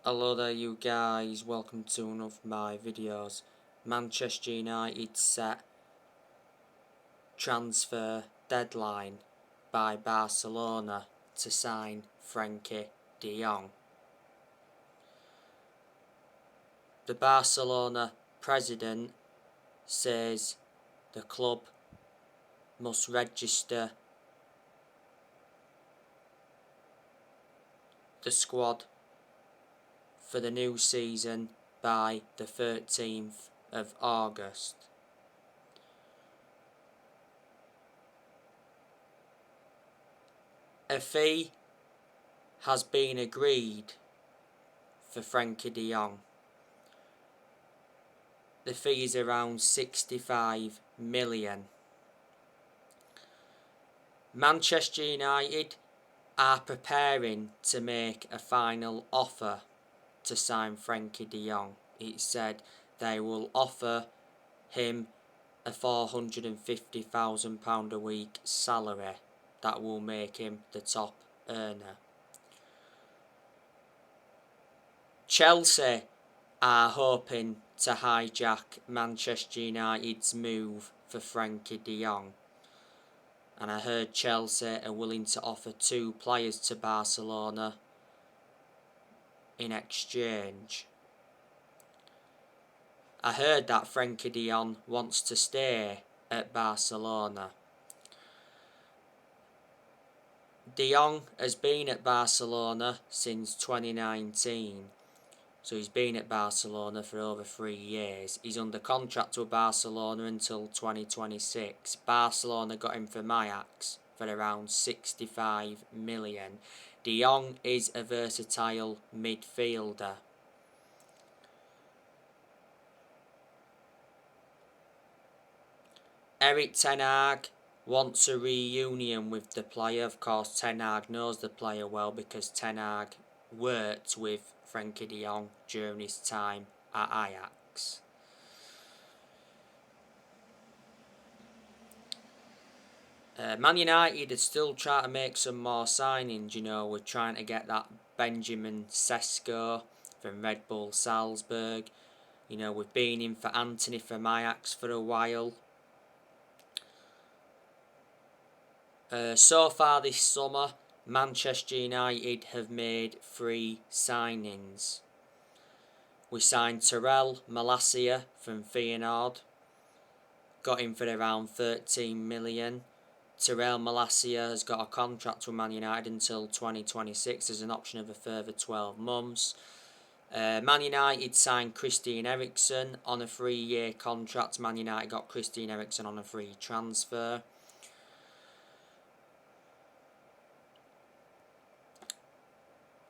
Hello there you guys, welcome to one of my videos. Manchester United set transfer deadline by Barcelona to sign Frenkie de Jong. The Barcelona president says the club must register the squad for the new season by the 13th of August. A fee has been agreed for Frenkie de Jong. The fee is around 65 million. Manchester United are preparing to make a final offer to sign Frenkie de Jong. It said they will offer him a £450,000 a week salary that will make him the top earner. Chelsea are hoping to hijack Manchester United's move for Frenkie de Jong, and I heard Chelsea are willing to offer 2 players to Barcelona in exchange. I heard that Frenkie de Jong wants to stay at Barcelona. De Jong has been at Barcelona since 2019. So he's been at Barcelona for over 3 years. He's under contract with Barcelona until 2026. Barcelona got him from Ajax for around 65 million. De Jong is a versatile midfielder. Erik ten Hag wants a reunion with the player. Of course, ten Hag knows the player well because ten Hag worked with Frenkie de Jong during his time at Ajax. Man United are still trying to make some more signings. We're trying to get that Benjamin Sesko from Red Bull Salzburg. We've been in for Anthony from Ajax for a while. So far this summer, Manchester United have made 3 signings. We signed Tyrell Malacia from Feyenoord. Got him for around 13 million. Tyrell Malacia has got a contract with Man United until 2026. There's an option of a further 12 months. Man United signed Christian Eriksen on a 3-year contract. Man United got Christian Eriksen on a free transfer.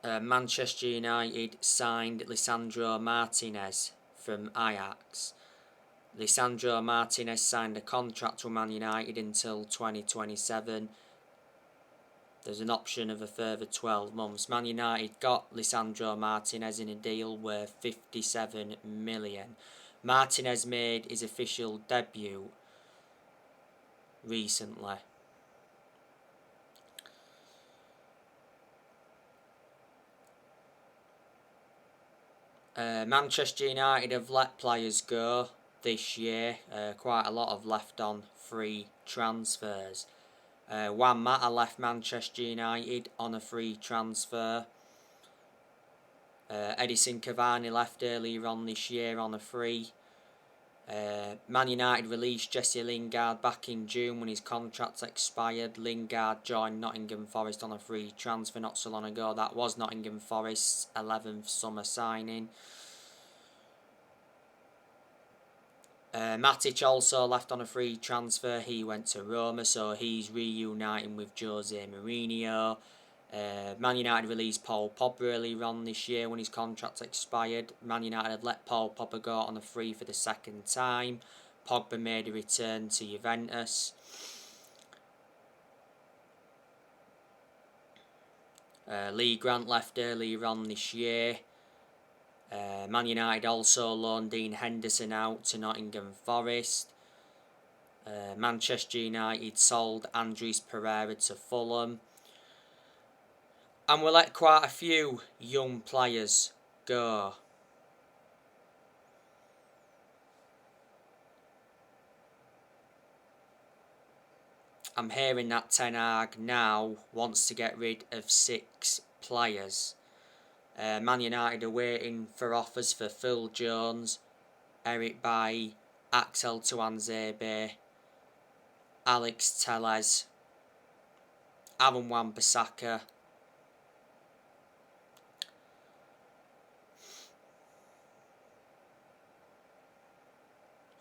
Manchester United signed Lisandro Martinez from Ajax. Lisandro Martinez signed a contract with Man United until 2027. There's an option of a further 12 months. Man United got Lisandro Martinez in a deal worth 57 million. Martinez made his official debut recently. Manchester United have let players go this year. Quite a lot have left on free transfers. Juan Mata left Manchester United on a free transfer. Edison Cavani left earlier on this year on a free. Man United released Jesse Lingard back in June when his contract expired. Lingard joined Nottingham Forest on a free transfer not so long ago. That was Nottingham Forest's 11th summer signing. Matic also left on a free transfer. He went to Roma, so he's reuniting with Jose Mourinho. Man United released Paul Pogba earlier on this year when his contract expired. Man United had let Paul Pogba go on a free for the second time. Pogba made a return to Juventus. Lee Grant left earlier on this year. Man United also loaned Dean Henderson out to Nottingham Forest. Manchester United sold Andres Pereira to Fulham. And we let quite a few young players go. I'm hearing that Ten Hag now wants to get rid of 6 players. Man United are waiting for offers for Phil Jones, Eric Bailly, Axel Tuanzebe, Alex Telles, Aaron Wan-Bissaka.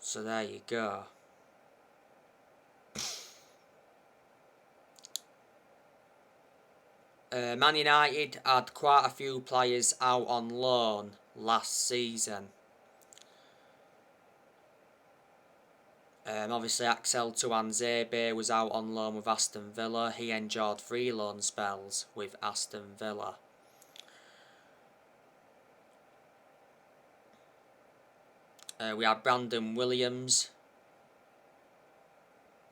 So there you go. Man United had quite a few players out on loan last season. Obviously, Axel Tuanzebe was out on loan with Aston Villa. He enjoyed 3 loan spells with Aston Villa. We had Brandon Williams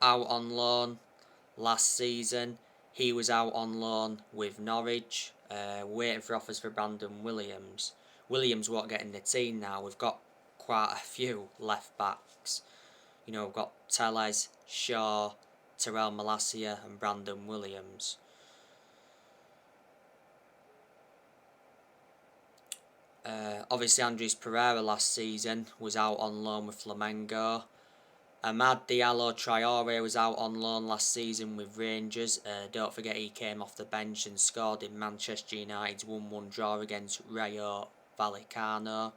out on loan last season. He was out on loan with Norwich. Waiting for offers for Brandon Williams. Williams won't get in the team now. We've got quite a few left backs. You know, we've got Telles, Shaw, Terrell Malacia and Brandon Williams. Obviously, Andres Pereira last season was out on loan with Flamengo. Amad Diallo Traore was out on loan last season with Rangers. Don't forget he came off the bench and scored in Manchester United's 1-1 draw against Rayo Vallecano.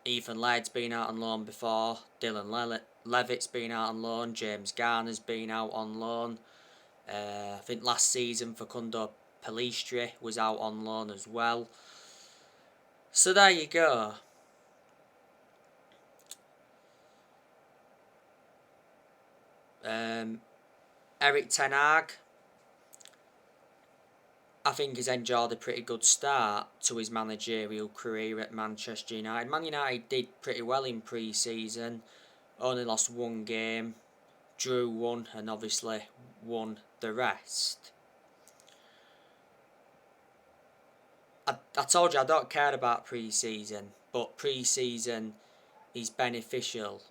Ethan Laird's been out on loan before. Dylan Levitt's been out on loan. James Garner's been out on loan. I think last season Facundo Pelistri was out on loan as well. So there you go. Eric Ten Hag, I think he's enjoyed a pretty good start to his managerial career at Manchester United. Man United did pretty well in pre-season, only lost 1 game, drew 1 and obviously won the rest. I told you I don't care about pre-season, but pre-season is beneficial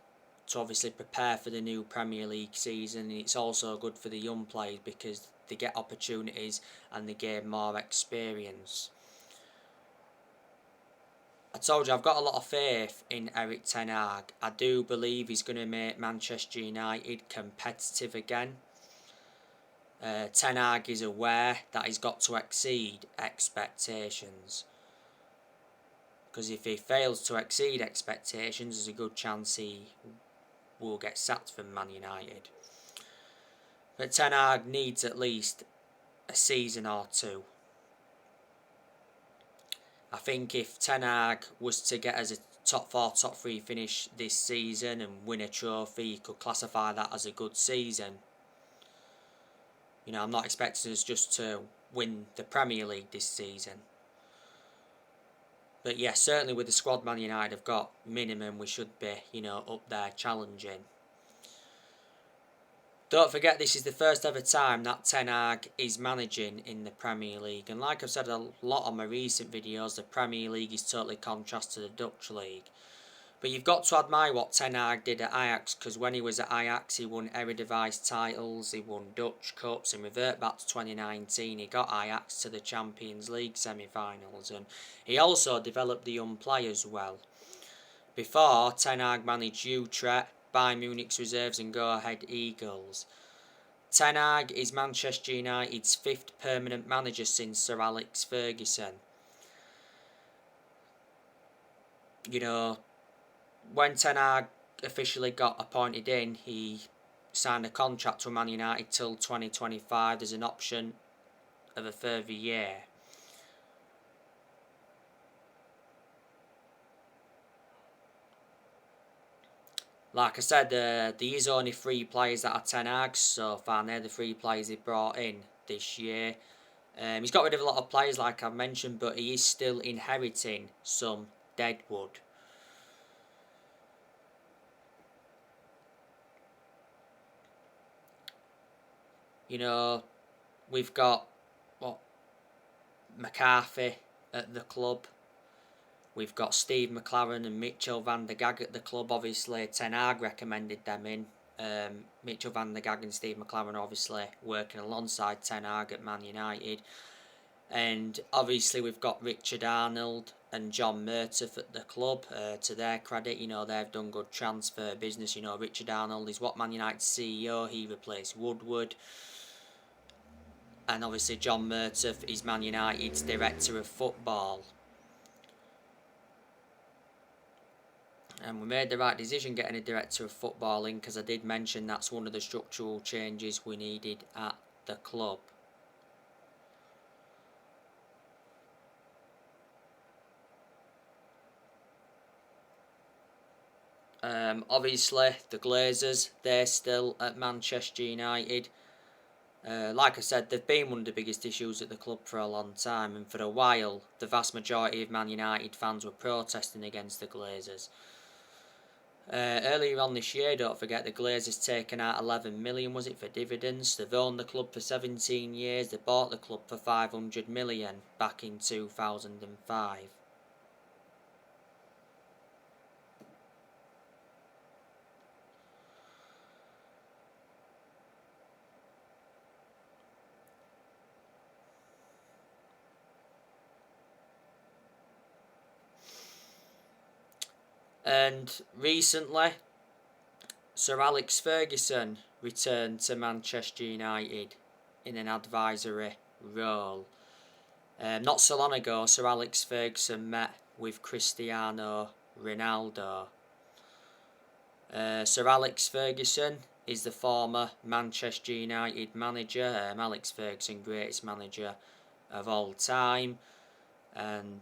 to obviously prepare for the new Premier League season, and it's also good for the young players because they get opportunities and they gain more experience. I told you I've got a lot of faith in Eric Ten Hag. I do believe he's going to make Manchester United competitive again. Ten Hag is aware that he's got to exceed expectations. Because if he fails to exceed expectations, there's a good chance he will get sacked from Man United. But Ten Hag needs at least a season or 2. I think if Ten Hag was to get as a top 4, top 3 finish this season and win a trophy, he could classify that as a good season. You know, I'm not expecting us just to win the Premier League this season. But yeah, certainly with the squad Man United have got, minimum we should be, you know, up there challenging. Don't forget this is the first ever time that Ten Hag is managing in the Premier League. And like I've said a lot on my recent videos, the Premier League is totally contrast to the Dutch League. But you've got to admire what Ten Hag did at Ajax, because when he was at Ajax he won Eredivisie titles, he won Dutch Cups, and revert back to 2019 he got Ajax to the Champions League semi-finals, and he also developed the young players well. Before, Ten Hag managed Utrecht, Bayern Munich's reserves and Go Ahead Eagles. Ten Hag is Manchester United's 5th permanent manager since Sir Alex Ferguson. You know, when Ten Hag officially got appointed in, he signed a contract with Man United till 2025. There's an option of a further year. Like I said, there is only 3 players that are Ten Hag so far, and they're the 3 players he brought in this year. He's got rid of a lot of players, like I've mentioned, but he is still inheriting some deadwood. You know, we've got McCarthy at the club. We've got Steve McLaren and Mitchell van der Gag at the club. Obviously, Ten Hag recommended them in. Mitchell van der Gag and Steve McLaren obviously working alongside Ten Hag at Man United. And obviously we've got Richard Arnold and John Murtough at the club. To their credit, you know, they've done good transfer business. You know, Richard Arnold is what Man United CEO. He replaced Woodward. And obviously John Murtough is Man United's director of football. And we made the right decision getting a director of football in, because I did mention that's one of the structural changes we needed at the club. Obviously, the Glazers, they're still at Manchester United. Like I said, they've been one of the biggest issues at the club for a long time, and for a while, the vast majority of Man United fans were protesting against the Glazers. Earlier on this year, don't forget, the Glazers taken out 11 million, was it, for dividends? They've owned the club for 17 years. They bought the club for 500 million back in 2005. And recently, Sir Alex Ferguson returned to Manchester United in an advisory role. Not so long ago, Sir Alex Ferguson met with Cristiano Ronaldo. Sir Alex Ferguson is the former Manchester United manager. Alex Ferguson, greatest manager of all time. And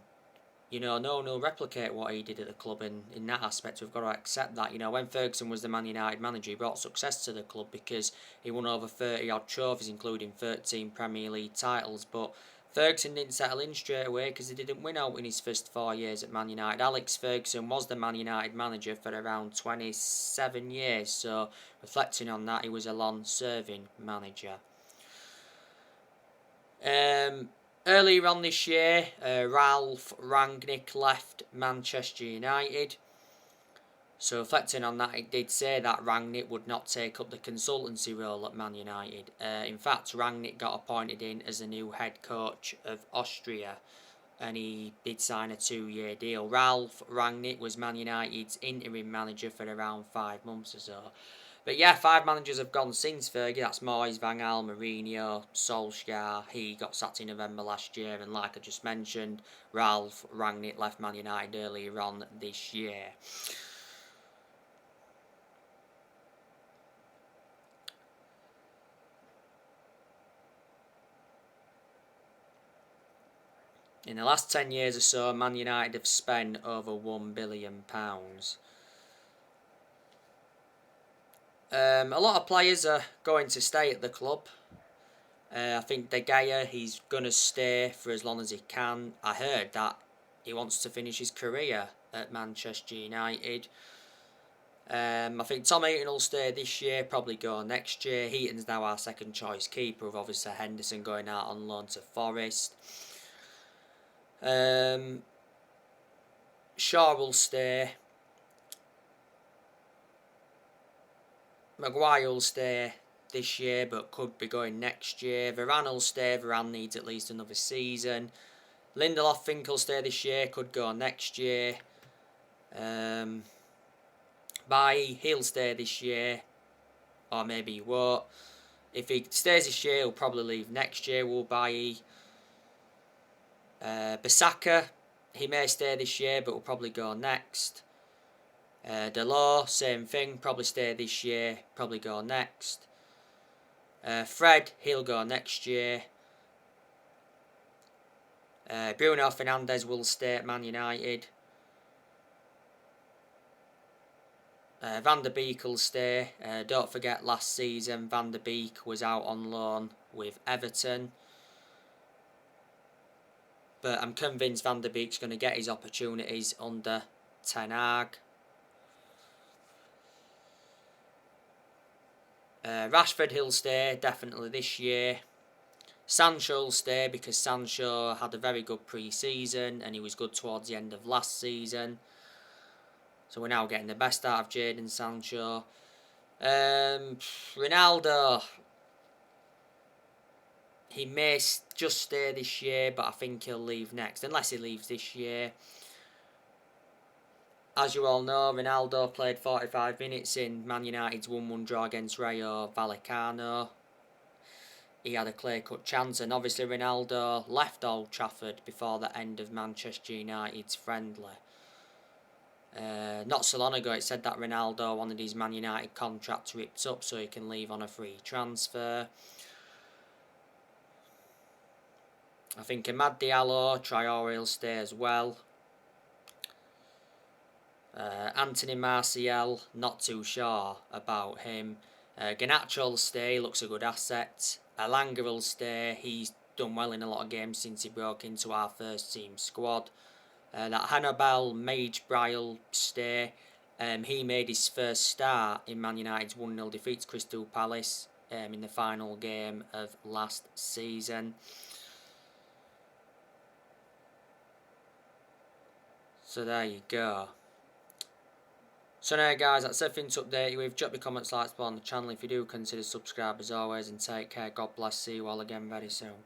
you know, no one will replicate what he did at the club, and in that aspect we've got to accept that. You know, when Ferguson was the Man United manager, he brought success to the club because he won over 30 odd trophies, including 13 Premier League titles. But Ferguson didn't settle in straight away because he didn't win out in his first 4 years at Man United. Alex Ferguson was the Man United manager for around 27 years, so reflecting on that, he was a long-serving manager. Earlier on this year, Ralph Rangnick left Manchester United. So reflecting on that, it did say that Rangnick would not take up the consultancy role at Man United. In fact, Rangnick got appointed in as the new head coach of Austria, and he did sign a 2-year deal. Ralph Rangnick was Man United's interim manager for around 5 months or so. But yeah, 5 managers have gone since Fergie. That's Moyes, Van Gaal, Mourinho, Solskjaer. He got sacked in November last year. And like I just mentioned, Ralph Rangnick left Man United earlier on this year. In the last 10 years or so, Man United have spent over £1 billion. A lot of players are going to stay at the club. I think De Gea, he's going to stay for as long as he can. I heard that he wants to finish his career at Manchester United. I think Tom Heaton will stay this year, probably go next year. Heaton's now our second choice keeper, with obviously Henderson going out on loan to Forest. Shaw will stay. Maguire will stay this year, but could be going next year. Varane will stay. Varane needs at least another season. Lindelof think will stay this year, could go next year. Bailly, he'll stay this year, or maybe he won't. If he stays this year, he'll probably leave next year, will Bailly. Bissaka, he may stay this year, but will probably go next. Delors, same thing, probably stay this year, probably go next. Fred, he'll go next year. Bruno Fernandes will stay at Man United. Van der Beek will stay. Don't forget, last season Van der Beek was out on loan with Everton. But I'm convinced Van der Beek's going to get his opportunities under Ten Hag. Rashford, he'll stay definitely this year. Sancho will stay because Sancho had a very good pre-season and he was good towards the end of last season. So we're now getting the best out of Jadon Sancho. Ronaldo, he may just stay this year, but I think he'll leave next, unless he leaves this year. As you all know, Ronaldo played 45 minutes in Man United's 1-1 draw against Rayo Vallecano. He had a clear-cut chance, and obviously Ronaldo left Old Trafford before the end of Manchester United's friendly. Not so long ago it said that Ronaldo wanted his Man United contract ripped up so he can leave on a free transfer. I think Amad Diallo, Traore will stay as well. Anthony Martial, not too sure about him. Garnacho will stay, looks a good asset. Alanga will stay, he's done well in a lot of games since he broke into our first team squad. That Hannibal Magebry will stay. He made his first start in Man United's 1-0 defeat to Crystal Palace in the final game of last season. So there you go. So now guys, that's everything to update you with. Drop your comments, like, support on the channel if you do, consider subscribe as always, and take care. God bless, see you all again very soon.